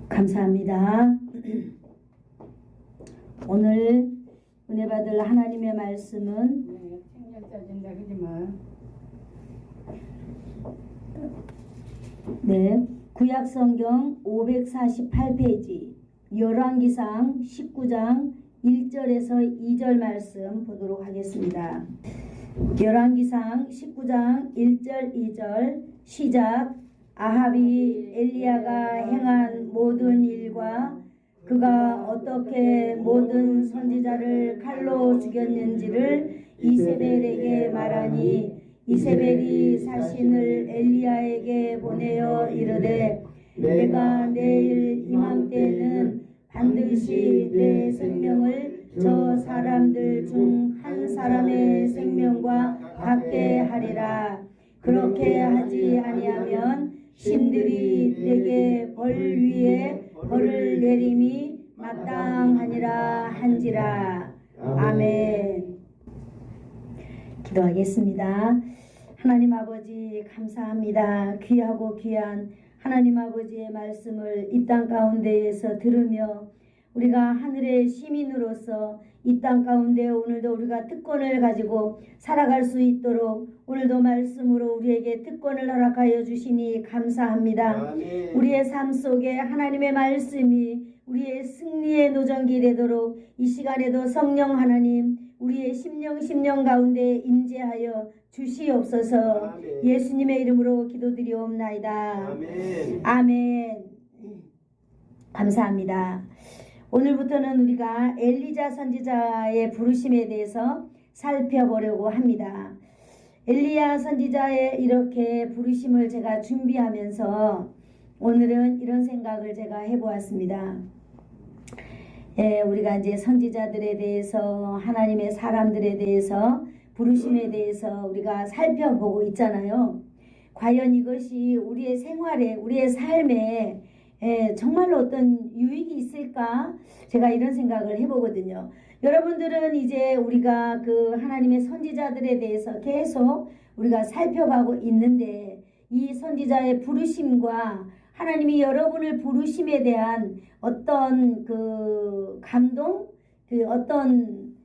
감사합니다. 오늘 은혜 받을 하나님의 말씀은 구약성경 548페이지 열왕기상 19장 1절에서 2절 말씀 보도록 하겠습니다. 열왕기상 19장 1절 2절 시작. 아합이 엘리야가 행한 모든 일과 그가 어떻게 모든 선지자를 칼로 죽였는지를 이세벨에게 말하니 이세벨이 사신을 엘리야에게 보내어 이르되 내가 내일 이맘때는 반드시 내 생명을 저 사람들 중 한 사람의 생명과 같게 하리라. 그렇게 하지 아니하면 신들이 내게 벌 위에 벌을 내림이 마땅하니라 한지라. 아멘. 기도하겠습니다. 하나님 아버지 감사합니다. 귀하고 귀한 하나님 아버지의 말씀을 이 땅 가운데에서 들으며 우리가 하늘의 시민으로서 이 땅 가운데 오늘도 우리가 특권을 가지고 살아갈 수 있도록 오늘도 말씀으로 우리에게 특권을 허락하여 주시니 감사합니다. 아멘. 우리의 삶 속에 하나님의 말씀이 우리의 승리의 노전기 되도록 이 시간에도 성령 하나님 우리의 심령 가운데 임재하여 주시옵소서. 아멘. 예수님의 이름으로 기도드리옵나이다. 아멘. 아멘. 감사합니다. 오늘부터는 우리가 엘리자 선지자의 부르심에 대해서 살펴보려고 합니다. 엘리야 선지자의 이렇게 부르심을 제가 준비하면서 오늘은 이런 생각을 제가 해보았습니다. 우리가 이제 선지자들에 대해서 하나님의 사람들에 대해서 부르심에 대해서 우리가 살펴보고 있잖아요. 과연 이것이 우리의 생활에 우리의 삶에 정말로 어떤 유익이 있을까? 제가 이런 생각을 해보거든요. 여러분들은 이제 우리가 그 하나님의 선지자들에 대해서 계속 우리가 살펴가고 있는데 이 선지자의 부르심과 하나님이 여러분을 부르심에 대한 어떤 그 감동, 그 어떤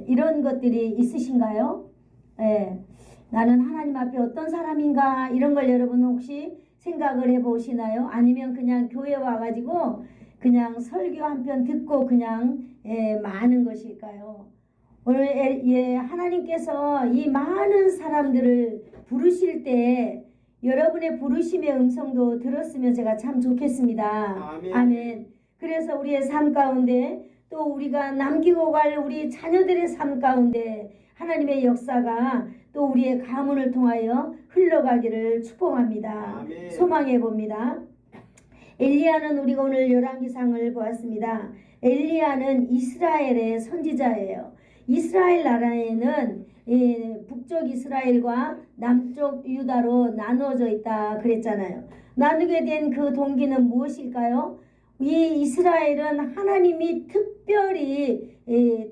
이런 것들이 있으신가요? 나는 하나님 앞에 어떤 사람인가 이런 걸 여러분 혹시 생각을 해보시나요? 아니면 그냥 교회 와가지고 그냥 설교 한 편 듣고 그냥 마는 것일까요? 오늘 하나님께서 이 많은 사람들을 부르실 때 여러분의 부르심의 음성도 들었으면 제가 참 좋겠습니다. 아멘. 아멘. 그래서 우리의 삶 가운데 또 우리가 남기고 갈 우리 자녀들의 삶 가운데 하나님의 역사가 또 우리의 가문을 통하여 흘러가기를 축복합니다. 아멘. 소망해 봅니다. 엘리야는 우리가 오늘 열왕기상을 보았습니다. 엘리야는 이스라엘의 선지자예요. 이스라엘 나라에는 북쪽 이스라엘과 남쪽 유다로 나누어져 있다 그랬잖아요. 나누게 된 그 동기는 무엇일까요? 이 이스라엘은 하나님이 특별히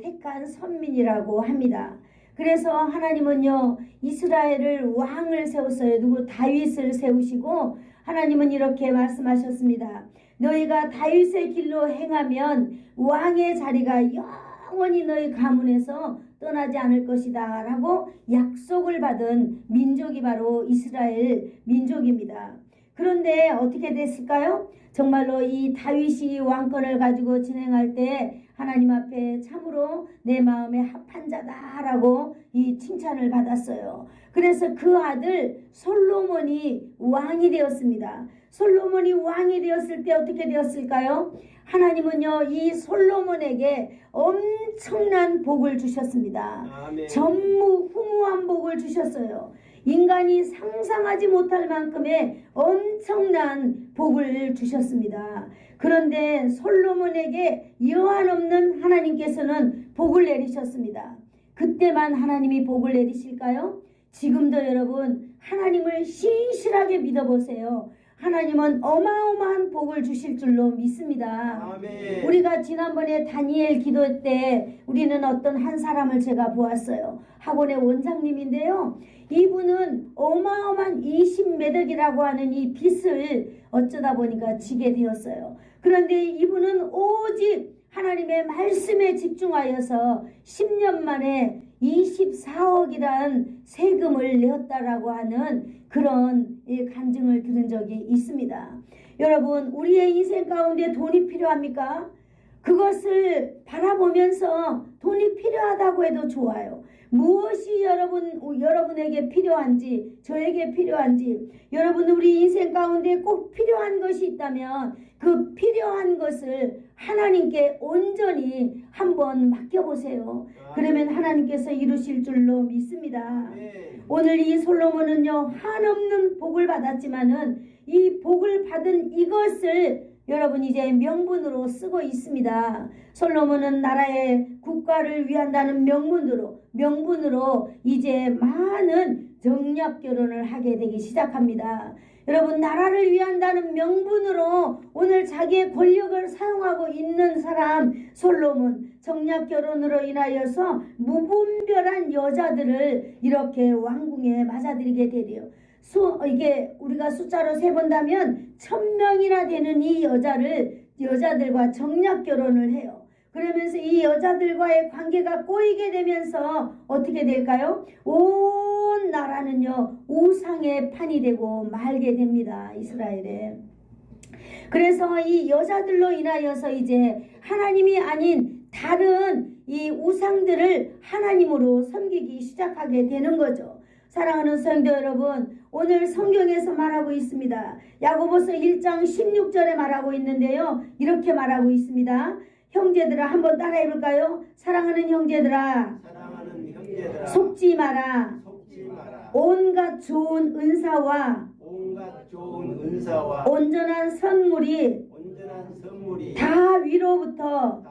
택한 선민이라고 합니다. 그래서 하나님은요 이스라엘을 왕을 세웠어요. 누구? 다윗을 세우시고 하나님은 이렇게 말씀하셨습니다. 너희가 다윗의 길로 행하면 왕의 자리가 영원히 너희 가문에서 떠나지 않을 것이다 라고 약속을 받은 민족이 바로 이스라엘 민족입니다. 그런데 어떻게 됐을까요? 정말로 이 다윗이 왕권을 가지고 진행할 때 하나님 앞에 참으로 내 마음에 합한 자다라고 이 칭찬을 받았어요. 그래서 그 아들 솔로몬이 왕이 되었습니다. 솔로몬이 왕이 되었을 때 어떻게 되었을까요? 하나님은요 이 솔로몬에게 엄청난 복을 주셨습니다. 아멘. 전무후무한 복을 주셨어요. 인간이 상상하지 못할 만큼의 엄청난 복을 주셨습니다. 그런데 솔로몬에게 여한없는 하나님께서는 복을 내리셨습니다. 그때만 하나님이 복을 내리실까요? 지금도 여러분 하나님을 신실하게 믿어보세요. 하나님은 어마어마한 복을 주실 줄로 믿습니다. 아멘. 우리가 지난번에 다니엘 기도 때 우리는 어떤 한 사람을 제가 보았어요. 학원의 원장님인데요. 이분은 어마어마한 20매덕이라고 하는 이 빚을 어쩌다 보니까 지게 되었어요. 그런데 이분은 오직 하나님의 말씀에 집중하여서 10년 만에 24억이란 세금을 내었다라고 하는 그런 간증을 들은 적이 있습니다. 여러분, 우리의 인생 가운데 돈이 필요합니까? 그것을 바라보면서 돈이 필요하다고 해도 좋아요. 무엇이 여러분에게 필요한지, 저에게 필요한지, 여러분 우리 인생 가운데 꼭 필요한 것이 있다면 그 필요한 것을 하나님께 온전히 한번 맡겨보세요. 그러면 하나님께서 이루실 줄로 믿습니다. 오늘 이 솔로몬은요, 한없는 복을 받았지만은 이 복을 받은 이것을 여러분 이제 명분으로 쓰고 있습니다. 솔로몬은 나라의 국가를 위한다는 명분으로 이제 많은 정략 결혼을 하게 되기 시작합니다. 여러분, 나라를 위한다는 명분으로 오늘 자기의 권력을 사용하고 있는 사람 솔로몬, 정략 결혼으로 인하여서 무분별한 여자들을 이렇게 왕궁에 맞아들이게 되리요. 이게 우리가 숫자로 세본다면 1000명이나 되는 이 여자들과 정략 결혼을 해요. 그러면서 이 여자들과의 관계가 꼬이게 되면서 어떻게 될까요? 온 나라는요, 우상의 판이 되고 말게 됩니다. 이스라엘에. 그래서 이 여자들로 인하여서 이제 하나님이 아닌 다른 이 우상들을 하나님으로 섬기기 시작하게 되는 거죠. 사랑하는 성도 여러분, 오늘 성경에서 말하고 있습니다. 야고보서 1장 16절에 말하고 있는데요. 이렇게 말하고 있습니다. 형제들아, 한번 따라해 볼까요? 사랑하는 형제들아, 속지 마라. 온갖 좋은 은사와 온전한 선물이 다 위로부터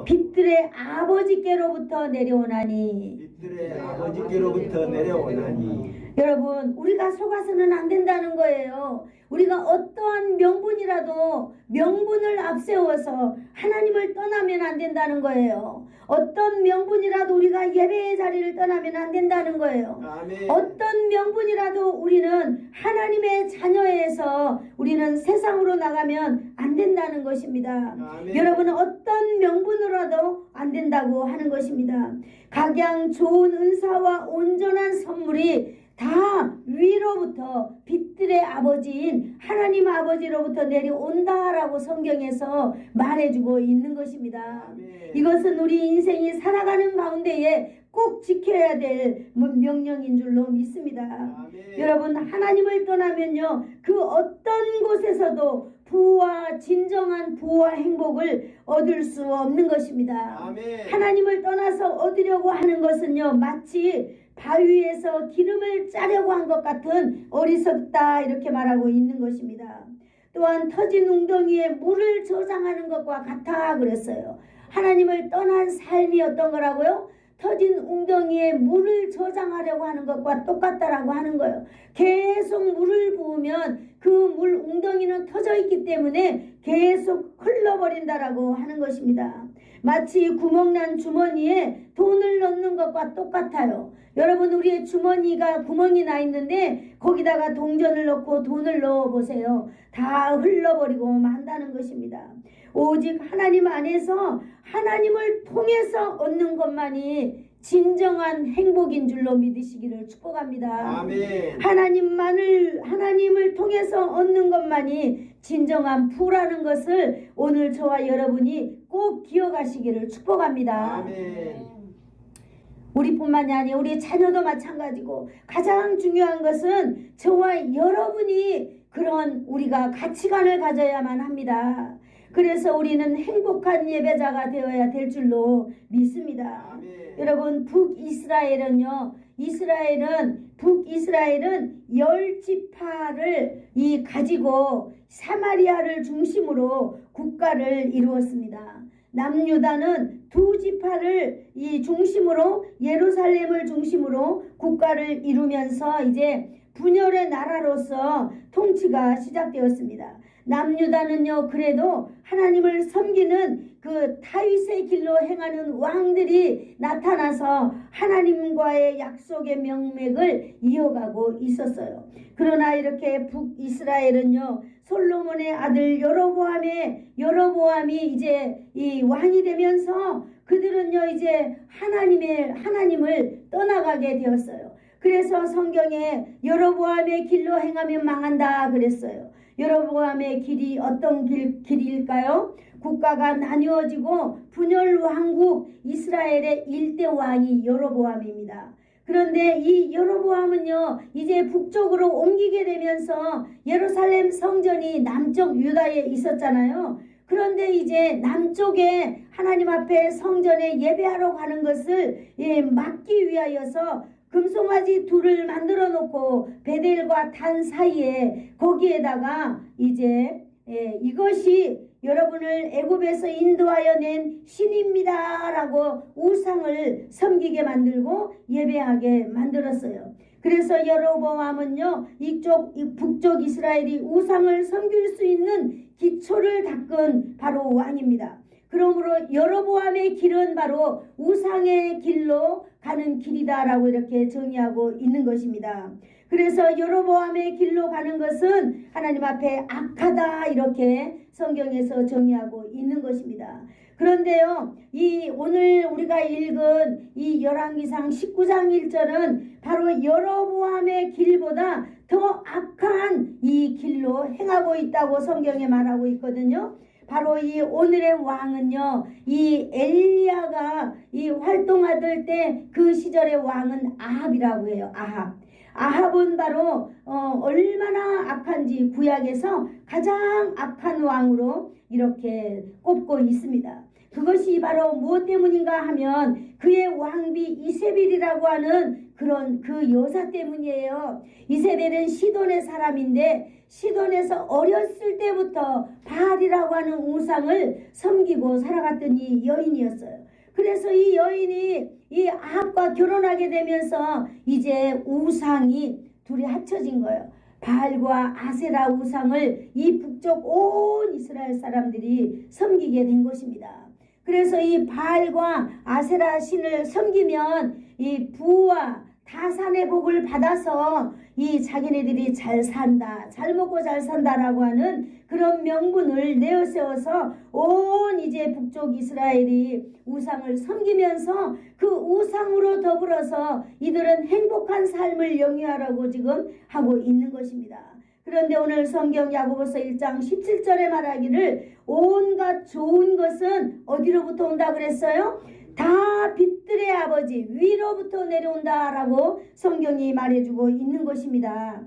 빛들의 아버지께로부터 내려오나니. 여러분, 우리가 속아서는 안 된다는 거예요. 우리가 어떠한 명분이라도 명분을 앞세워서 하나님을 떠나면 안 된다는 거예요. 어떤 명분이라도 우리가 예배의 자리를 떠나면 안 된다는 거예요. 아멘. 어떤 명분이라도 우리는 하나님의 자녀에서 우리는 세상으로 나가면 안 된다는 것입니다. 아멘. 여러분은 어떤 명분으로라도 안 된다고 하는 것입니다. 각양 좋은 은사와 온전한 선물이 다 위로부터 빛들의 아버지인 하나님 아버지로부터 내려온다라고 성경에서 말해주고 있는 것입니다. 아멘. 이것은 우리 인생이 살아가는 가운데에 꼭 지켜야 될 명령인 줄로 믿습니다. 아멘. 여러분, 하나님을 떠나면요, 그 어떤 곳에서도 진정한 부와 행복을 얻을 수 없는 것입니다. 아멘. 하나님을 떠나서 얻으려고 하는 것은요, 마치 바위에서 기름을 짜려고 한 것 같은 어리석다, 이렇게 말하고 있는 것입니다. 또한 터진 웅덩이에 물을 저장하는 것과 같아 그랬어요. 하나님을 떠난 삶이 어떤 거라고요? 터진 웅덩이에 물을 저장하려고 하는 것과 똑같다라고 하는 거예요. 계속 물을 부으면 그 물 웅덩이는 터져 있기 때문에 계속 흘러버린다라고 하는 것입니다. 마치 구멍난 주머니에 돈을 넣는 것과 똑같아요. 여러분, 우리의 주머니가 구멍이 나 있는데 거기다가 동전을 넣고 돈을 넣어보세요. 다 흘러버리고 만다는 것입니다. 오직 하나님 안에서 하나님을 통해서 얻는 것만이 진정한 행복인 줄로 믿으시기를 축복합니다. 아멘. 하나님을 통해서 얻는 것만이 진정한 부라는 것을 오늘 저와 여러분이 꼭 기억하시기를 축복합니다. 아멘. 우리뿐만이 아니라 우리 자녀도 마찬가지고, 가장 중요한 것은 저와 여러분이 그런 우리가 가치관을 가져야만 합니다. 그래서 우리는 행복한 예배자가 되어야 될 줄로 믿습니다. 아멘. 여러분, 북이스라엘은 10지파를 가지고 사마리아를 중심으로 국가를 이루었습니다. 남유다는 2지파를 중심으로 예루살렘을 중심으로 국가를 이루면서 이제 분열의 나라로서 통치가 시작되었습니다. 남유다는요 그래도 하나님을 섬기는 그 다윗의 길로 행하는 왕들이 나타나서 하나님과의 약속의 명맥을 이어가고 있었어요. 그러나 이렇게 북이스라엘은요 솔로몬의 아들 여로보암이 이제 이 왕이 되면서 그들은요 이제 하나님을 떠나가게 되었어요. 그래서 성경에 여로보암의 길로 행하면 망한다 그랬어요. 여로보암의 길이 어떤 길일까요? 국가가 나뉘어지고 분열 왕국 이스라엘의 일대 왕이 여로보암입니다. 그런데 이 여로보암은요 이제 북쪽으로 옮기게 되면서 예루살렘 성전이 남쪽 유다에 있었잖아요. 그런데 이제 남쪽에 하나님 앞에 성전에 예배하러 가는 것을 막기 위하여서 금송아지 둘을 만들어 놓고 베델과 단 사이에 거기에다가 이제 이것이 여러분을 애굽에서 인도하여 낸 신입니다 라고 우상을 섬기게 만들고 예배하게 만들었어요. 그래서 여로보암은요 북쪽 이스라엘이 우상을 섬길 수 있는 기초를 닦은 바로 왕입니다. 그러므로 여로보암의 길은 바로 우상의 길로 가는 길이다라고 이렇게 정의하고 있는 것입니다. 그래서 여로보암의 길로 가는 것은 하나님 앞에 악하다 이렇게 성경에서 정의하고 있는 것입니다. 그런데요 이 오늘 우리가 읽은 이 열왕기상 19장 1절은 바로 여로보암의 길보다 더 악한 이 길로 행하고 있다고 성경에 말하고 있거든요. 바로 이 오늘의 왕은요 이 엘리야가 이 활동하던 때 그 시절의 왕은 아합이라고 해요. 아합은 바로 얼마나 악한지 구약에서 가장 악한 왕으로 이렇게 꼽고 있습니다. 그것이 바로 무엇 때문인가 하면 그의 왕비 이세벨이라고 하는 그런 그 여자 때문이에요. 이세벨은 시돈의 사람인데 시돈에서 어렸을 때부터 바알이라고 하는 우상을 섬기고 살아갔던 이 여인이었어요. 그래서 이 여인이 이 아합과 결혼하게 되면서 이제 우상이 둘이 합쳐진 거예요. 바알과 아세라 우상을 이 북쪽 온 이스라엘 사람들이 섬기게 된 것입니다. 그래서 이 바알과 아세라 신을 섬기면 이 부와 다산의 복을 받아서 이 자기네들이 잘 산다, 잘 먹고 잘 산다라고 하는 그런 명분을 내어세워서 온 이제 북쪽 이스라엘이 우상을 섬기면서 그 우상으로 더불어서 이들은 행복한 삶을 영위하라고 지금 하고 있는 것입니다. 그런데 오늘 성경 야고보서 1장 17절에 말하기를 온갖 좋은 것은 어디로부터 온다 그랬어요? 다 빛들의 아버지 위로부터 내려온다라고 성경이 말해주고 있는 것입니다.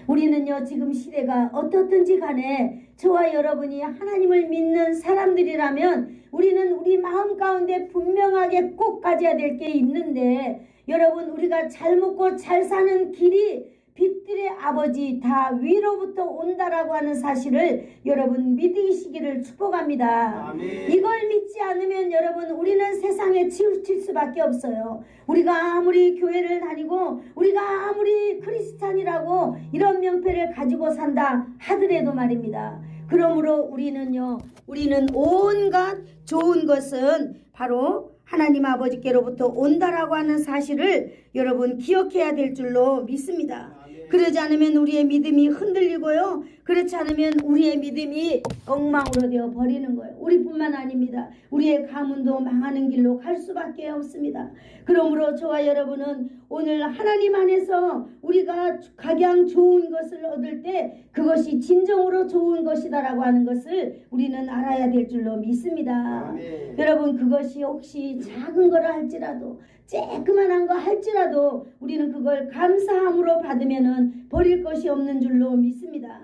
우리는요 지금 시대가 어떻든지 간에 저와 여러분이 하나님을 믿는 사람들이라면 우리는 우리 마음 가운데 분명하게 꼭 가져야 될 게 있는데 여러분 우리가 잘 먹고 잘 사는 길이 빛들의 아버지 다 위로부터 온다라고 하는 사실을 여러분 믿으시기를 축복합니다. 아멘. 이걸 믿지 않으면 여러분 우리는 세상에 치우칠 수밖에 없어요. 우리가 아무리 교회를 다니고 우리가 아무리 크리스찬이라고 이런 명패를 가지고 산다 하더라도 말입니다. 그러므로 우리는 온갖 좋은 것은 바로 하나님 아버지께로부터 온다라고 하는 사실을 여러분 기억해야 될 줄로 믿습니다. 그러지 않으면 우리의 믿음이 흔들리고요. 그렇지 않으면 우리의 믿음이 엉망으로 되어 버리는 거예요. 우리뿐만 아닙니다. 우리의 가문도 망하는 길로 갈 수밖에 없습니다. 그러므로 저와 여러분은 오늘 하나님 안에서 우리가 가장 좋은 것을 얻을 때 그것이 진정으로 좋은 것이다라고 하는 것을 우리는 알아야 될 줄로 믿습니다. 아멘. 여러분 그것이 혹시 작은 거라 할지라도 쬐끄만한 거 할지라도 우리는 그걸 감사함으로 받으면은 버릴 것이 없는 줄로 믿습니다.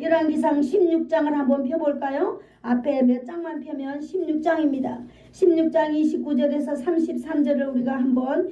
열왕기상 16장을 한번 펴볼까요? 앞에 몇 장만 펴면 16장입니다. 16장 29절에서 33절을 우리가 한번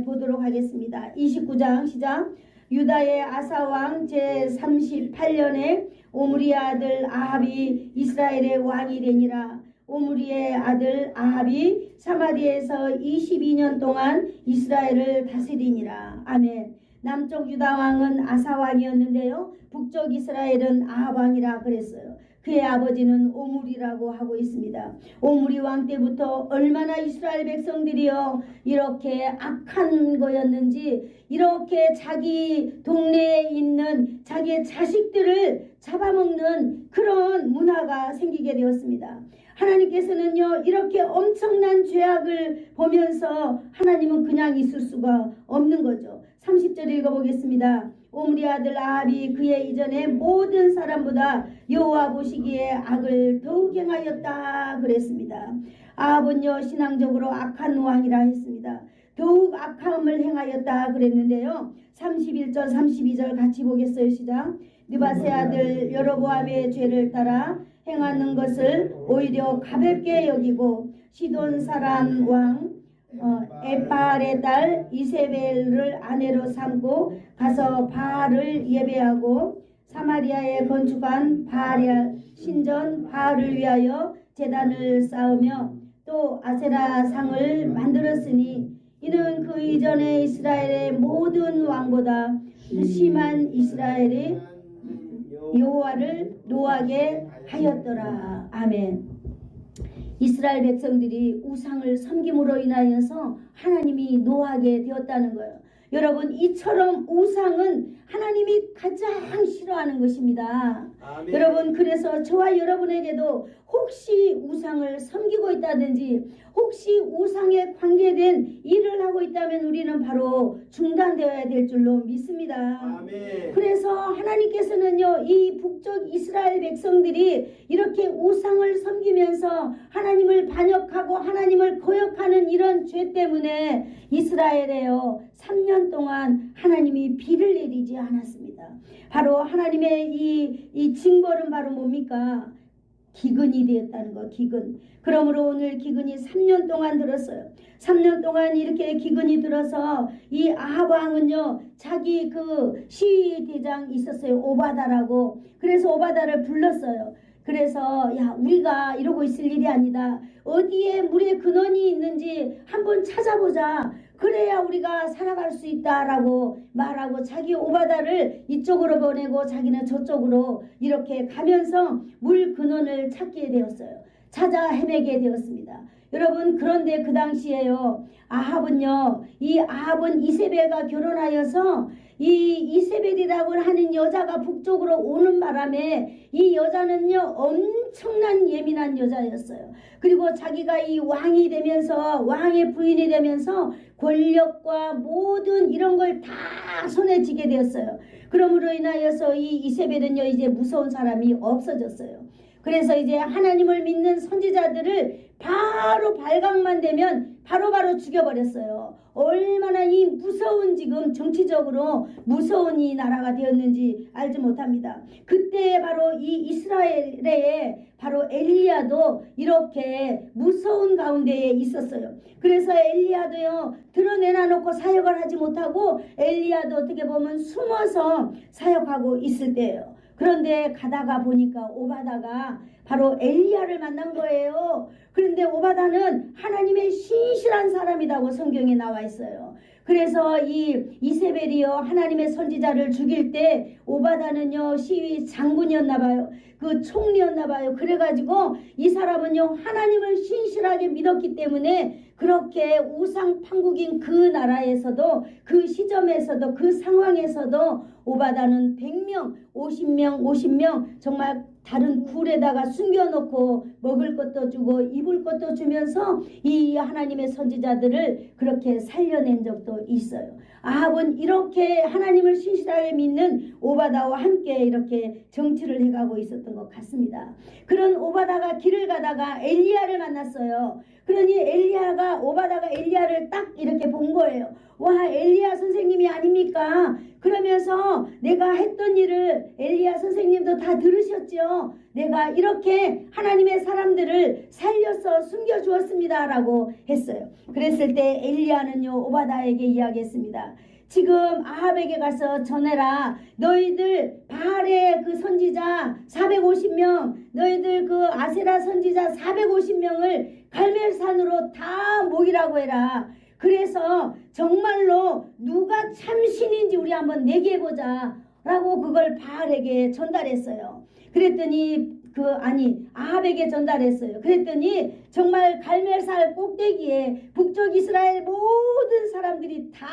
보도록 하겠습니다. 29장 시작. 유다의 아사왕 제38년에 오므리의 아들 아합이 이스라엘의 왕이 되니라. 오므리의 아들 아합이 사마리에서 22년 동안 이스라엘을 다스리니라. 아멘. 남쪽 유다 왕은 아사 왕이었는데요. 북쪽 이스라엘은 아합 왕이라 그랬어요. 그의 아버지는 오므리라고 하고 있습니다. 오므리 왕 때부터 얼마나 이스라엘 백성들이요 이렇게 악한 거였는지, 이렇게 자기 동네에 있는 자기의 자식들을 잡아먹는 그런 문화가 생기게 되었습니다. 하나님께서는요 이렇게 엄청난 죄악을 보면서 하나님은 그냥 있을 수가 없는 거죠. 30절 읽어보겠습니다. 오므리 아들 아합이 그의 이전에 모든 사람보다 여호와 보시기에 악을 더욱 행하였다 그랬습니다. 아합은요 신앙적으로 악한 왕이라 했습니다. 더욱 악함을 행하였다 그랬는데요. 31절 32절 같이 보겠어요. 시작. 느바세 아들 여로보암의 죄를 따라 행하는 것을 오히려 가볍게 여기고 시돈 사람 왕 에바알의 딸 이세벨을 아내로 삼고 가서 바알을 예배하고 사마리아에 건축한 바알 신전 바알을 위하여 제단을 쌓으며 또 아세라 상을 만들었으니 이는 그 이전에 이스라엘의 모든 왕보다 심한 이스라엘의 여호와를 노하게 하였더라. 아멘. 이스라엘 백성들이 우상을 섬김으로 인하여서 하나님이 노하게 되었다는 거예요. 여러분, 이처럼 우상은 하나님이 가장 싫어하는 것입니다. 아멘. 여러분, 그래서 저와 여러분에게도 혹시 우상을 섬기고 있다든지 혹시 우상에 관계된 일을 하고 있다면 우리는 바로 중단되어야 될 줄로 믿습니다. 아멘. 그래서 하나님께서는요 이 북쪽 이스라엘 백성들이 이렇게 우상을 섬기면서 하나님을 반역하고 하나님을 거역하는 이런 죄 때문에 이스라엘에요 3년 동안 하나님이 비를 내리지 않았습니다. 바로 하나님의 이 징벌은 바로 뭡니까? 기근이 되었다는 거. 기근. 그러므로 오늘 기근이 3년 동안 들었어요. 3년 동안 이렇게 기근이 들어서 이 아합 왕은요 자기 그 시위 대장 있었어요. 오바다라고. 그래서 오바다를 불렀어요. 그래서 야 우리가 이러고 있을 일이 아니다. 어디에 물의 근원이 있는지 한번 찾아보자. 그래야 우리가 살아갈 수 있다라고 말하고 자기 오바다를 이쪽으로 보내고 자기는 저쪽으로 이렇게 가면서 물 근원을 찾게 되었어요. 찾아 헤매게 되었습니다. 여러분, 그런데 그 당시에요 아합은요 이 아합은 이세벨과 결혼하여서 이 이세벨이라고 하는 여자가 북쪽으로 오는 바람에 이 여자는요 엄청난 예민한 여자였어요. 그리고 자기가 이 왕이 되면서 왕의 부인이 되면서 권력과 모든 이런 걸 다 손에 쥐게 되었어요. 그러므로 인하여서 이 이세벨은요 이제 무서운 사람이 없어졌어요. 그래서 이제 하나님을 믿는 선지자들을 바로 발각만 되면 바로바로 죽여버렸어요. 얼마나 이 무서운 지금 정치적으로 무서운 이 나라가 되었는지 알지 못합니다. 그때 바로 이 이스라엘에 바로 엘리야도 이렇게 무서운 가운데에 있었어요. 그래서 엘리야도요 드러내놔 놓고 사역을 하지 못하고 엘리야도 어떻게 보면 숨어서 사역하고 있을 때예요. 그런데 가다가 보니까 오바다가 바로 엘리야를 만난 거예요. 그런데 오바다는 하나님의 신실한 사람이라고 성경에 나와 있어요. 그래서 이 이세벨이요 하나님의 선지자를 죽일 때 오바다는요 시위 장군이었나 봐요. 그 총리였나 봐요. 그래가지고 이 사람은요 하나님을 신실하게 믿었기 때문에 그렇게 우상 판국인 그 나라에서도 그 시점에서도 그 상황에서도 오바다는 100명 50명 정말 다른 굴에다가 숨겨놓고 먹을 것도 주고 입을 것도 주면서 이 하나님의 선지자들을 그렇게 살려낸 적도 있어요. 아합은 이렇게 하나님을 신실하게 믿는 오바다와 함께 이렇게 정치를 해가고 있었던 것 같습니다. 그런 오바다가 길을 가다가 엘리야를 만났어요. 그러니 오바다가 엘리야를 딱 이렇게 본 거예요. 와, 엘리야 선생님이 아닙니까? 그러면서 내가 했던 일을 엘리야 선생님도 다 들으셨죠? 내가 이렇게 하나님의 사람들을 살려서 숨겨주었습니다 라고 했어요. 그랬을 때 엘리야는요 오바다에게 이야기했습니다. 지금 아합에게 가서 전해라. 너희들 바알의 그 선지자 450명, 너희들 그 아세라 선지자 450명을 갈멜산으로 다 모이라고 해라. 그래서 정말로 누가 참 신인지 우리 한번 내기해보자 라고 그걸 바알에게 전달했어요. 그랬더니 아합에게 전달했어요. 그랬더니 정말 갈멜살 꼭대기에 북쪽 이스라엘 모든 사람들이 다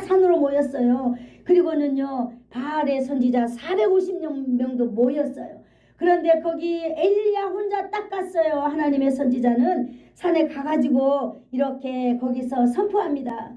산으로 모였어요. 그리고는요 바알의 선지자 450명도 모였어요. 그런데 거기 엘리야 혼자 딱 갔어요. 하나님의 선지자는 산에 가가지고 이렇게 거기서 선포합니다.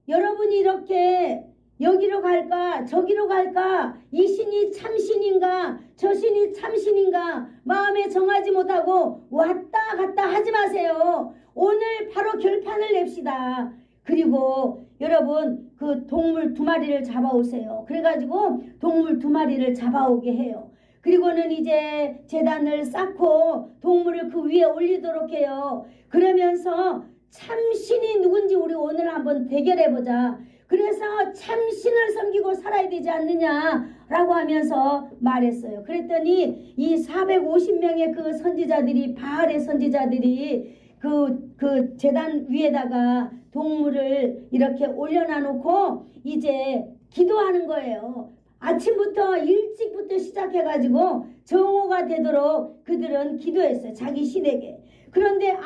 여러분이 이렇게 여기로 갈까 저기로 갈까, 이 신이 참신인가 저 신이 참신인가 마음에 정하지 못하고 왔다 갔다 하지 마세요. 오늘 바로 결판을 냅시다. 그리고 여러분 그 동물 2마리를 잡아오세요. 그래가지고 동물 2마리를 잡아오게 해요. 그리고는 이제 제단을 쌓고 동물을 그 위에 올리도록 해요. 그러면서 참신이 누군지 우리 오늘 한번 대결해보자. 그래서 참신을 섬기고 살아야 되지 않느냐라고 하면서 말했어요. 그랬더니 이 450명의 그 선지자들이, 바알의 선지자들이 그 제단 위에다가 동물을 이렇게 올려놔 놓고 이제 기도하는 거예요. 아침부터 일찍부터 시작해가지고 정오가 되도록 그들은 기도했어요. 자기 신에게. 그런데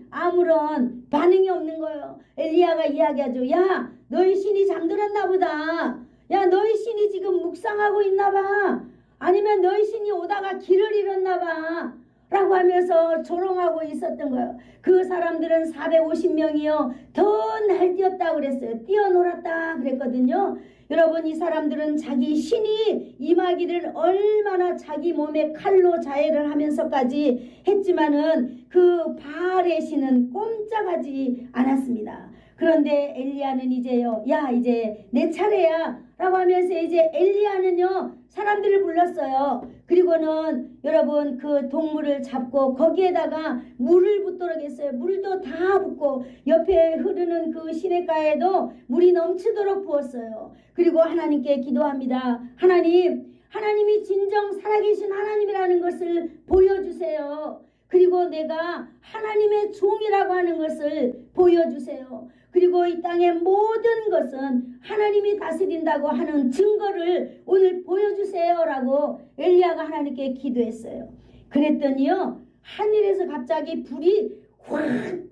아무런 반응이 없는 거예요. 엘리야가 이야기하죠. 야, 너희 신이 잠들었나 보다. 야, 너희 신이 지금 묵상하고 있나 봐. 아니면 너희 신이 오다가 길을 잃었나 봐. 라고 하면서 조롱하고 있었던 거예요. 그 사람들은 450명이요. 더 날뛰었다고 그랬어요. 뛰어놀았다 그랬거든요. 여러분, 이 사람들은 자기 신이 임하기를 얼마나 자기 몸에 칼로 자해를 하면서까지 했지만은 그 바알의 신은 꼼짝하지 않았습니다. 그런데 엘리야는 이제요, 야, 이제 내 차례야 라고 하면서 이제 엘리야는요 사람들을 불렀어요. 그리고는 여러분 그 동물을 잡고 거기에다가 물을 붓도록 했어요. 물도 다 붓고 옆에 흐르는 그 시냇가에도 물이 넘치도록 부었어요. 그리고 하나님께 기도합니다. 하나님이 진정 살아계신 하나님이라는 것을 보여주세요. 그리고 내가 하나님의 종이라고 하는 것을 보여주세요. 그리고 이 땅의 모든 것은 하나님이 다스린다고 하는 증거를 오늘 보여주세요 라고 엘리야가 하나님께 기도했어요. 그랬더니요 하늘에서 갑자기 불이 확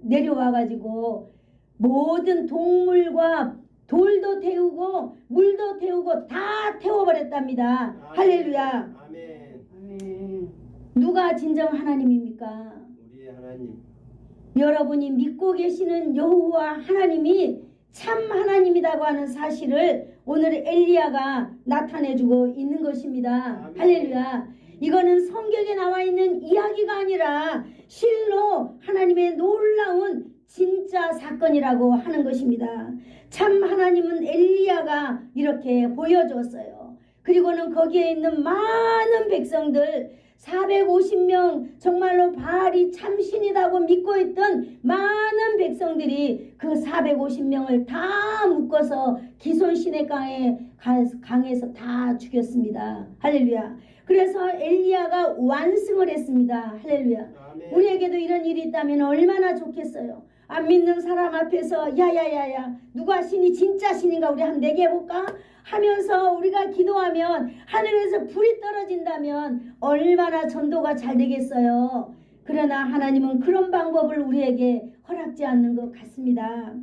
내려와 가지고 모든 동물과 돌도 태우고 물도 태우고 다 태워버렸답니다. 아멘. 할렐루야. 아멘. 누가 진정 하나님입니까? 우리의 하나님. 여러분이 믿고 계시는 여호와 하나님이 참 하나님이라고 하는 사실을 오늘 엘리야가 나타내주고 있는 것입니다. 아멘. 할렐루야. 이거는 성경에 나와 있는 이야기가 아니라 실로 하나님의 놀라운 진짜 사건이라고 하는 것입니다. 참 하나님은 엘리야가 이렇게 보여줬어요. 그리고는 거기에 있는 많은 백성들 450명 정말로 바알이 참신이라고 믿고 있던 많은 백성들이 그 450명을 다 묶어서 기손 시냇강에서 다 죽였습니다. 할렐루야. 그래서 엘리야가 완승을 했습니다. 할렐루야. 아멘. 우리에게도 이런 일이 있다면 얼마나 좋겠어요. 안 믿는 사람 앞에서 야야야야 누가 신이 진짜 신인가 우리 한번 내기해볼까 하면서 우리가 기도하면 하늘에서 불이 떨어진다면 얼마나 전도가 잘 되겠어요. 그러나 하나님은 그런 방법을 우리에게 허락지 않는 것 같습니다.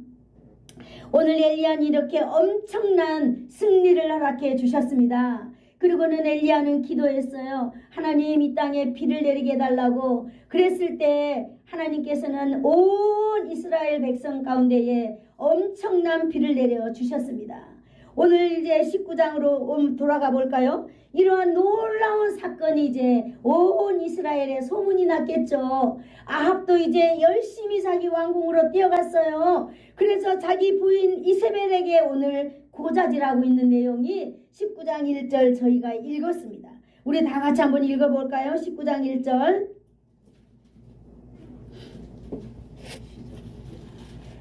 오늘 엘리야는 이렇게 엄청난 승리를 허락해 주셨습니다. 그리고는 엘리야는 기도했어요. 하나님 이 땅에 비를 내리게 해달라고. 그랬을 때 하나님께서는 온 이스라엘 백성 가운데에 엄청난 비를 내려 주셨습니다. 오늘 이제 19장으로 돌아가 볼까요? 이러한 놀라운 사건이 이제 온 이스라엘에 소문이 났겠죠. 아합도 이제 열심히 자기 왕궁으로 뛰어갔어요. 그래서 자기 부인 이세벨에게 오늘 고자질하고 있는 내용이 19장 1절 저희가 읽었습니다. 우리 다 같이 한번 읽어볼까요? 19장 1절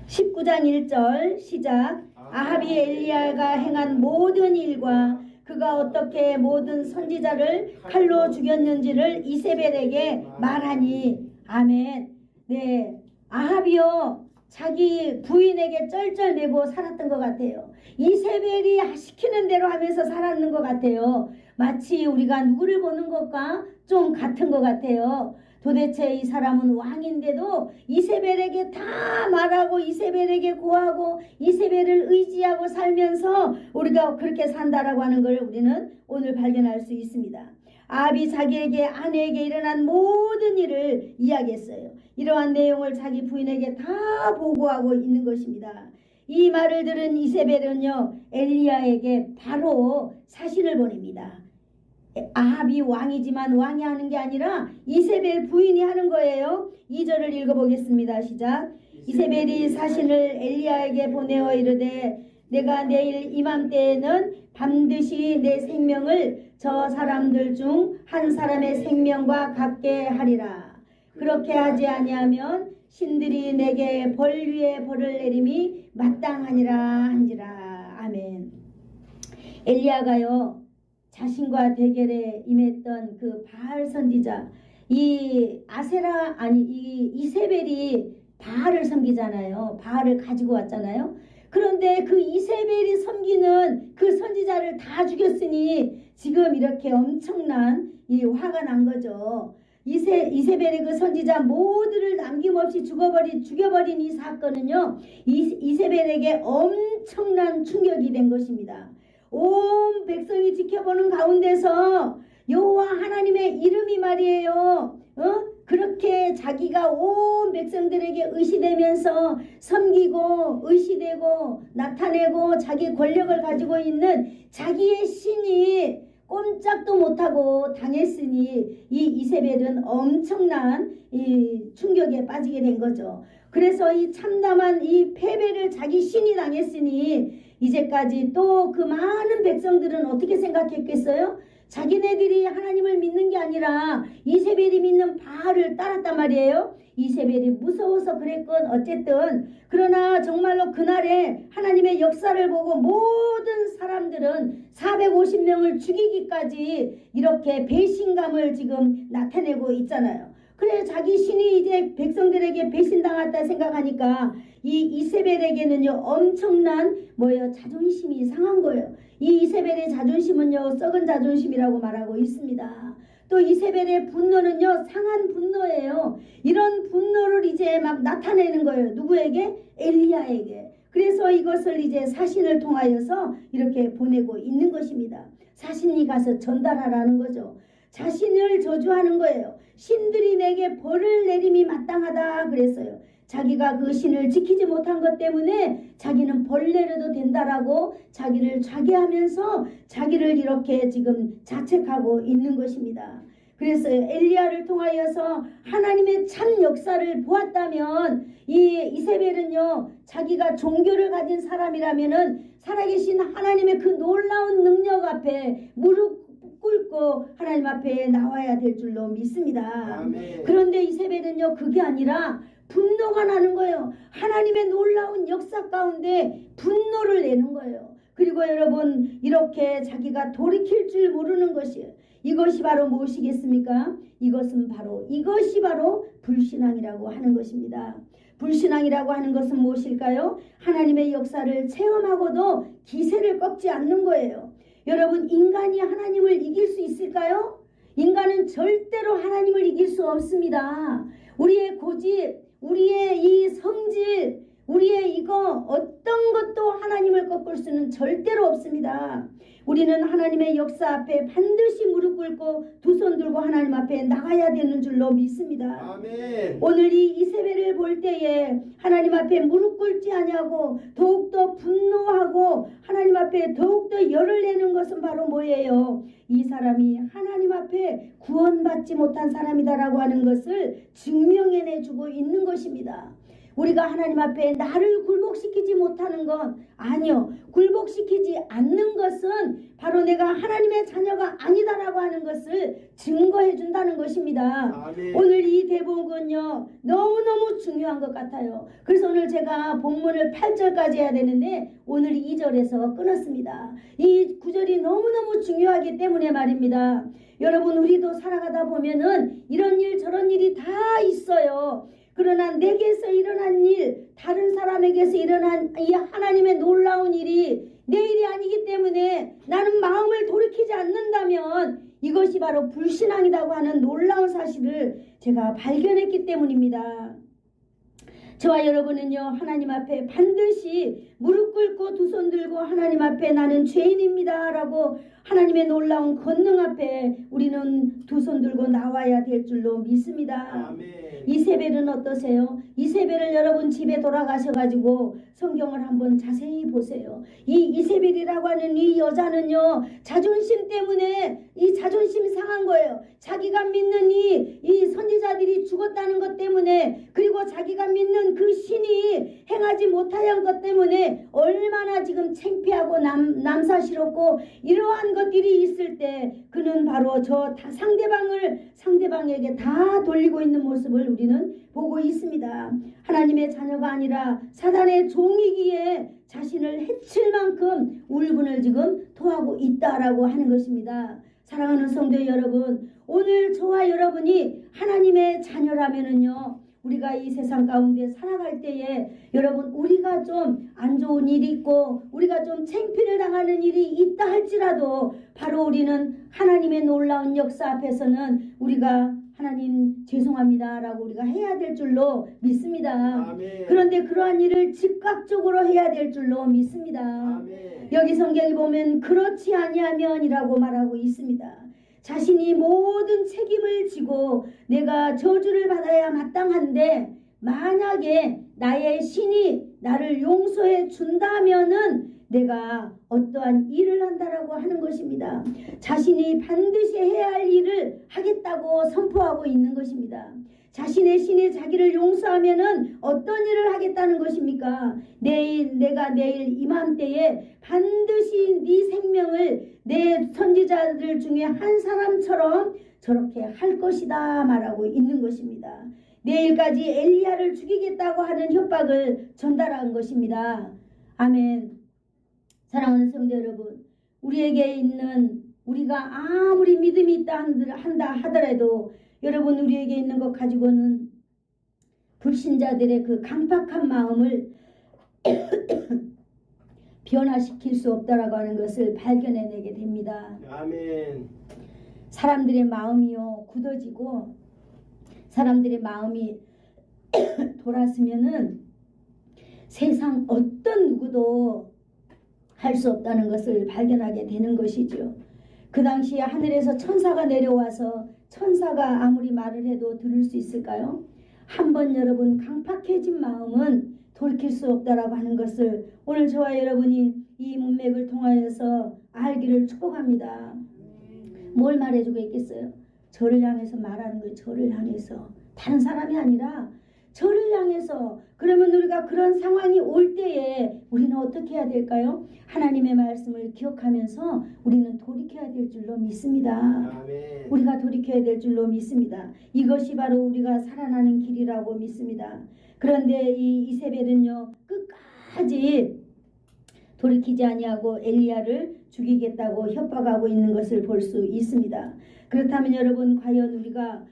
19장 1절 시작. 아합이 엘리야가 행한 모든 일과 그가 어떻게 모든 선지자를 칼로 죽였는지를 이세벨에게 말하니. 아멘. 네, 아합이요 자기 부인에게 쩔쩔매고 살았던 것 같아요. 이세벨이 시키는 대로 하면서 살았는 것 같아요. 마치 우리가 누구를 보는 것과 좀 같은 것 같아요. 도대체 이 사람은 왕인데도 이세벨에게 다 말하고 이세벨에게 고하고 이세벨을 의지하고 살면서 우리가 그렇게 산다라고 하는 걸 우리는 오늘 발견할 수 있습니다. 아합이 자기에게 아내에게 일어난 모든 일을 이야기했어요. 이러한 내용을 자기 부인에게 다 보고하고 있는 것입니다. 이 말을 들은 이세벨은요 엘리야에게 바로 사신을 보냅니다. 아합이 왕이지만 왕이 하는 게 아니라 이세벨 부인이 하는 거예요. 2절을 읽어보겠습니다. 시작. 이세벨이 사신을 엘리야에게 보내어 이르되 내가 내일 이맘때에는 반드시 내 생명을 저 사람들 중 한 사람의 생명과 같게 하리라. 그렇게 하지 아니하면 신들이 내게 벌 위에 벌을 내림이 마땅하니라 한지라. 아멘. 엘리야가요 자신과 대결에 임했던 그 바알 선지자 이 이세벨이 바알을 섬기잖아요. 바알을 가지고 왔잖아요. 그런데 그 이세벨이 섬기는 그 선지자를 다 죽였으니 지금 이렇게 엄청난 이 화가 난 거죠. 이세벨의 그 선지자 모두를 남김없이 죽여버린 이 사건은요 이세벨에게 엄청난 충격이 된 것입니다. 온 백성이 지켜보는 가운데서 여호와 하나님의 이름이 말이에요. 그렇게 자기가 온 백성들에게 의시되면서 섬기고 의시되고 나타내고 자기 권력을 가지고 있는 자기의 신이 꼼짝도 못하고 당했으니 이 이세벨은 엄청난 이 충격에 빠지게 된 거죠. 그래서 이 참담한 이 패배를 자기 신이 당했으니 이제까지 또 그 많은 백성들은 어떻게 생각했겠어요? 자기네들이 하나님을 믿는 게 아니라 이세벨이 믿는 바알을 따랐단 말이에요. 이세벨이 무서워서 그랬건 어쨌든 그러나 정말로 그날에 하나님의 역사를 보고 모든 사람들은 450명을 죽이기까지 이렇게 배신감을 지금 나타내고 있잖아요. 그래 자기 신이 이제 백성들에게 배신당했다 생각하니까 이 이세벨에게는요 엄청난 자존심이 상한 거예요. 이 이세벨의 자존심은요 썩은 자존심이라고 말하고 있습니다. 또 이세벨의 분노는요 상한 분노예요. 이런 분노를 이제 막 나타내는 거예요. 누구에게? 엘리야에게. 그래서 이것을 이제 사신을 통하여서 이렇게 보내고 있는 것입니다. 사신이 가서 전달하라는 거죠. 자신을 저주하는 거예요. 신들이 내게 벌을 내림이 마땅하다 그랬어요. 자기가 그 신을 지키지 못한 것 때문에 자기는 벌 내려도 된다라고 자기를 자괴하면서 자기를 이렇게 지금 자책하고 있는 것입니다. 그래서 엘리야를 통하여서 하나님의 참 역사를 보았다면 이 이세벨은요 자기가 종교를 가진 사람이라면은 살아계신 하나님의 그 놀라운 능력 앞에 무릎 꿇고 하나님 앞에 나와야 될 줄로 믿습니다. 아멘. 그런데 이세벨은요 그게 아니라 분노가 나는 거예요. 하나님의 놀라운 역사 가운데 분노를 내는 거예요. 그리고 여러분 이렇게 자기가 돌이킬 줄 모르는 것이에요. 이것이 바로 무엇이겠습니까? 이것이 바로 불신앙이라고 하는 것입니다. 불신앙이라고 하는 것은 무엇일까요? 하나님의 역사를 체험하고도 기세를 꺾지 않는 거예요. 여러분 인간이 하나님을 이길 수 있을까요? 인간은 절대로 하나님을 이길 수 없습니다. 우리의 고집, 우리의 이 성질, 우리의 이거 어떤 것도 하나님을 꺾을 수는 절대로 없습니다. 우리는 하나님의 역사 앞에 반드시 무릎 꿇고 두 손 들고 하나님 앞에 나가야 되는 줄로 믿습니다. 아멘. 오늘 이 이세벨을 볼 때에 하나님 앞에 무릎 꿇지 아니하고 더욱더 분노하고 하나님 앞에 더욱더 열을 내는 것은 바로 뭐예요? 이 사람이 하나님 앞에 구원받지 못한 사람이다라고 하는 것을 증명해내주고 있는 것입니다. 우리가 하나님 앞에 나를 굴복시키지 못하는 건 아니요. 굴복시키지 않는 것은 바로 내가 하나님의 자녀가 아니다라고 하는 것을 증거해 준다는 것입니다. 아멘. 오늘 이 대목은요. 너무너무 중요한 것 같아요. 그래서 오늘 제가 본문을 8절까지 해야 되는데 오늘 2절에서 끊었습니다. 이 구절이 너무너무 중요하기 때문에 말입니다. 여러분 우리도 살아가다 보면은 이런 일 저런 일이 다 있어요. 그러나 내게서 일어난 일, 다른 사람에게서 일어난 이 하나님의 놀라운 일이 내 일이 아니기 때문에 나는 마음을 돌이키지 않는다면 이것이 바로 불신앙이라고 하는 놀라운 사실을 제가 발견했기 때문입니다. 저와 여러분은요, 하나님 앞에 반드시 무릎 꿇고 두 손 들고 하나님 앞에 나는 죄인입니다 라고 하나님의 놀라운 권능 앞에 우리는 두 손 들고 나와야 될 줄로 믿습니다. 아멘. 이세벨은 어떠세요? 이세벨을 여러분 집에 돌아가셔가지고 성경을 한번 자세히 보세요. 이 이세벨이라고 하는 이 여자는요, 자존심 때문에 이 자존심이 상한 거예요. 자기가 믿는 이 선지자들이 죽었다는 것 때문에, 그리고 자기가 믿는 그 신이 행하지 못하는 것 때문에 얼마나 지금 창피하고 남사스럽고 이러한 것들이 있을 때 그는 바로 저 상대방에게 다 돌리고 있는 모습을 우리는 보고 있습니다. 하나님의 자녀가 아니라 사단의 종이기에 자신을 해칠 만큼 울분을 지금 토하고 있다라고 하는 것입니다. 사랑하는 성도 여러분, 오늘 저와 여러분이 하나님의 자녀라면은요, 우리가 이 세상 가운데 살아갈 때에 여러분, 우리가 좀 안 좋은 일이 있고 우리가 좀 창피를 당하는 일이 있다 할지라도 바로 우리는 하나님의 놀라운 역사 앞에서는 우리가 하나님 죄송합니다 라고 우리가 해야 될 줄로 믿습니다. 아멘. 그런데 그러한 일을 즉각적으로 해야 될 줄로 믿습니다. 아멘. 여기 성경에 보면 그렇지 아니하면이라고 말하고 있습니다. 자신이 모든 책임을 지고 내가 저주를 받아야 마땅한데 만약에 나의 신이 나를 용서해 준다면은 내가 어떠한 일을 한다라고 하는 것입니다. 자신이 반드시 해야 할 일을 하겠다고 선포하고 있는 것입니다. 자신의 신이 자기를 용서하면은 어떤 일을 하겠다는 것입니까? 내가 내일 이맘때에 반드시 네 생명을 내 선지자들 중에 한 사람처럼 저렇게 할 것이다 말하고 있는 것입니다. 내일까지 엘리야를 죽이겠다고 하는 협박을 전달한 것입니다. 아멘. 사랑하는 성도 여러분, 우리에게 있는, 우리가 아무리 믿음이 있다 한다 하더라도 여러분, 우리에게 있는 것 가지고는 불신자들의 그 강팍한 마음을 변화시킬 수 없다라고 하는 것을 발견해내게 됩니다. 아멘. 사람들의 마음이요 굳어지고 사람들의 마음이 돌았으면은 세상 어떤 누구도 할 수 없다는 것을 발견하게 되는 것이죠. 그 당시에 하늘에서 천사가 내려와서 천사가 아무리 말을 해도 들을 수 있을까요? 한번 여러분 강팍해진 마음은 돌이킬 수 없다라고 하는 것을 오늘 저와 여러분이 이 문맥을 통하여서 알기를 축복합니다. 뭘 말해주고 있겠어요? 저를 향해서 말하는 거예요. 저를 향해서, 다른 사람이 아니라 저를 향해서. 그러면 우리가 그런 상황이 올 때에 우리는 어떻게 해야 될까요? 하나님의 말씀을 기억하면서 우리는 돌이켜야 될 줄로 믿습니다. 아멘. 우리가 돌이켜야 될 줄로 믿습니다. 이것이 바로 우리가 살아나는 길이라고 믿습니다. 그런데 이 이세벨은요, 끝까지 돌이키지 아니하고 엘리야를 죽이겠다고 협박하고 있는 것을 볼 수 있습니다. 그렇다면 여러분, 과연 우리가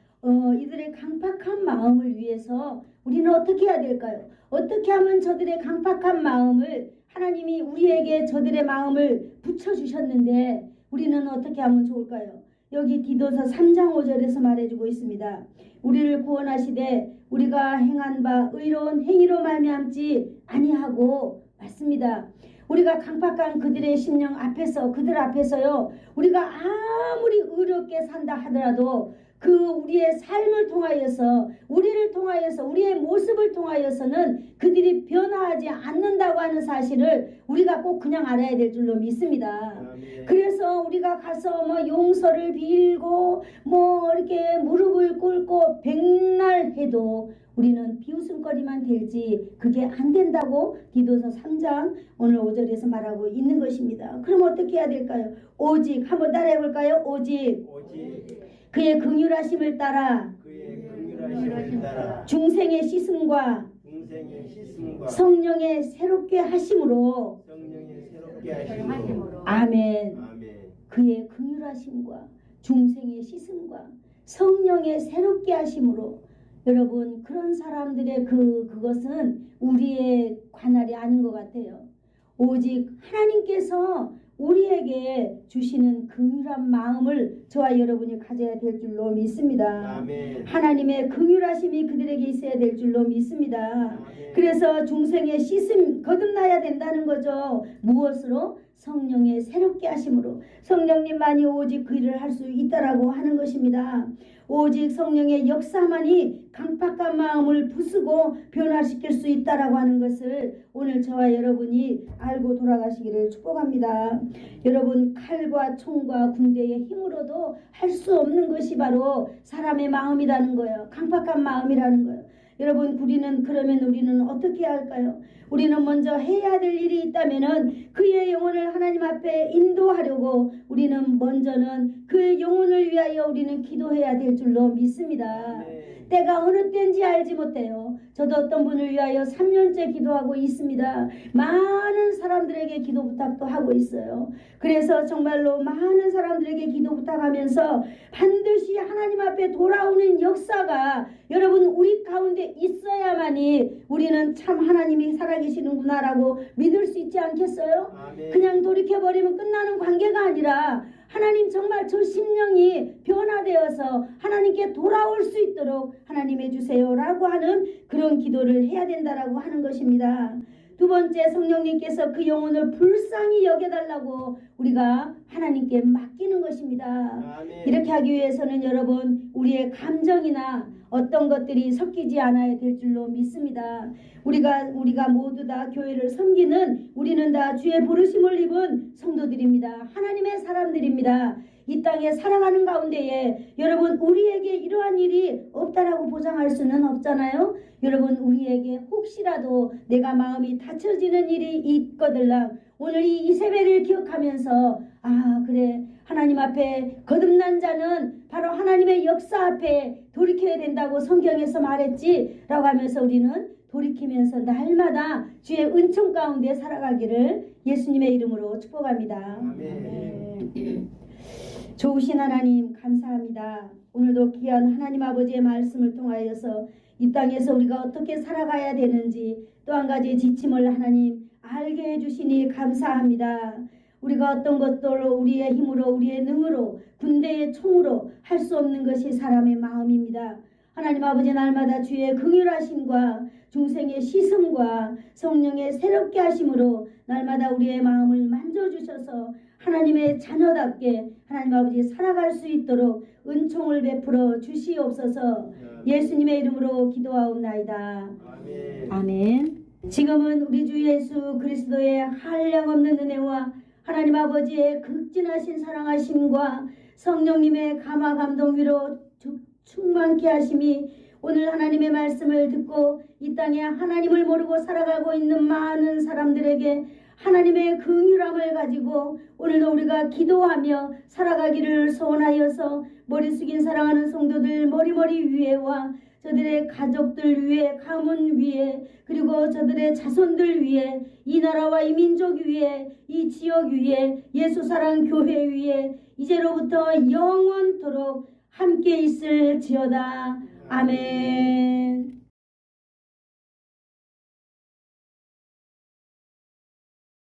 이들의 강팍한 마음을 위해서 우리는 어떻게 해야 될까요? 어떻게 하면 저들의 강팍한 마음을, 하나님이 우리에게 저들의 마음을 붙여주셨는데 우리는 어떻게 하면 좋을까요? 여기 디도서 3장 5절에서 말해주고 있습니다. 우리를 구원하시되 우리가 행한 바 의로운 행위로 말미암지 아니하고, 맞습니다. 우리가 강팍한 그들의 심령 앞에서, 그들 앞에서요, 우리가 아무리 의롭게 산다 하더라도 그 우리의 삶을 통하여서, 우리를 통하여서, 우리의 모습을 통하여서는 그들이 변화하지 않는다고 하는 사실을 우리가 꼭 그냥 알아야 될 줄로 믿습니다. 아멘. 그래서 우리가 가서 뭐 용서를 빌고 뭐 이렇게 무릎을 꿇고 백날 해도 우리는 비웃음거리만 될지 그게 안 된다고 디도서 3장 오늘 5절에서 말하고 있는 것입니다. 그럼 어떻게 해야 될까요? 오직, 한번 따라해 볼까요? 오직 그의 긍휼하심을 따라 중생의 씻음과 성령의 새롭게 하심으로 아멘. 그의 긍휼하심과 중생의 씻음과 성령의 새롭게 하심으로 여러분 그런 사람들의 그것은 우리의 관할이 아닌 것 같아요. 오직 하나님께서 우리에게 주시는 긍휼한 마음을 저와 여러분이 가져야 될 줄로 믿습니다. 아멘. 하나님의 긍휼하심이 그들에게 있어야 될 줄로 믿습니다. 아멘. 그래서 중생의 씻음 거듭나야 된다는 거죠. 무엇으로? 성령의 새롭게 하심으로. 성령님만이 오직 그 일을 할 수 있다라고 하는 것입니다. 오직 성령의 역사만이 강팍한 마음을 부수고 변화시킬 수 있다라고 하는 것을 오늘 저와 여러분이 알고 돌아가시기를 축복합니다. 여러분 칼과 총과 군대의 힘으로도 할 수 없는 것이 바로 사람의 마음이라는 거예요. 강팍한 마음이라는 거예요. 여러분 그러면 우리는 어떻게 할까요? 우리는 먼저 해야 될 일이 있다면은 그의 영혼을 하나님 앞에 인도하려고 우리는 먼저는 그의 영혼을 위하여 우리는 기도해야 될 줄로 믿습니다. 네. 때가 어느 때인지 알지 못해요. 저도 어떤 분을 위하여 3년째 기도하고 있습니다. 많은 사람들에게 기도 부탁도 하고 있어요. 그래서 정말로 많은 사람들에게 기도 부탁하면서 반드시 하나님 앞에 돌아오는 역사가 여러분 우리 가운데 있어야만이 우리는 참 하나님이 살아계시는구나라고 믿을 수 있지 않겠어요? 아멘. 그냥 돌이켜버리면 끝나는 관계가 아니라 하나님 정말 저 심령이 변화되어서 하나님께 돌아올 수 있도록 하나님 해주세요 라고 하는 그런 기도를 해야 된다라고 하는 것입니다. 두 번째, 성령님께서 그 영혼을 불쌍히 여겨달라고 우리가 하나님께 맡기는 것입니다. 아멘. 이렇게 하기 위해서는 여러분 우리의 감정이나 어떤 것들이 섞이지 않아야 될 줄로 믿습니다. 우리가 모두 다 교회를 섬기는 우리는 다 주의 부르심을 입은 성도들입니다. 하나님의 사람들입니다. 이 땅에 살아가는 가운데에 여러분 우리에게 이러한 일이 없다라고 보장할 수는 없잖아요. 여러분 우리에게 혹시라도 내가 마음이 다쳐지는 일이 있거들랑 오늘 이 이세벨을 기억하면서 아 그래 하나님 앞에 거듭난 자는 바로 하나님의 역사 앞에 돌이켜야 된다고 성경에서 말했지 라고 하면서 우리는 돌이키면서 날마다 주의 은총 가운데 살아가기를 예수님의 이름으로 축복합니다. 아멘. 좋으신 하나님 감사합니다. 오늘도 귀한 하나님 아버지의 말씀을 통하여서 이 땅에서 우리가 어떻게 살아가야 되는지 또 한 가지 지침을 하나님 알게 해주시니 감사합니다. 우리가 어떤 것들로 우리의 힘으로 우리의 능으로 군대의 총으로 할 수 없는 것이 사람의 마음입니다. 하나님 아버지 날마다 주의 긍휼하심과 중생의 시슴과 성령의 새롭게 하심으로 날마다 우리의 마음을 만져주셔서 하나님의 자녀답게 하나님 아버지 살아갈 수 있도록 은총을 베풀어 주시옵소서. 예수님의 이름으로 기도하옵나이다. 아멘. 아멘. 지금은 우리 주 예수 그리스도의 한량없는 은혜와 하나님 아버지의 극진하신 사랑하심과 성령님의 감화 감동 위로 충만케 하심이 오늘 하나님의 말씀을 듣고 이 땅에 하나님을 모르고 살아가고 있는 많은 사람들에게 하나님의 긍휼함을 가지고 오늘도 우리가 기도하며 살아가기를 소원하여서 머리 숙인 사랑하는 성도들 머리 위에와 저들의 가족들 위에 가문 위에 그리고 저들의 자손들 위에 이 나라와 이 민족 위에 이 지역 위에 예수사랑 교회 위에 이제로부터 영원토록 함께 있을지어다. 아멘.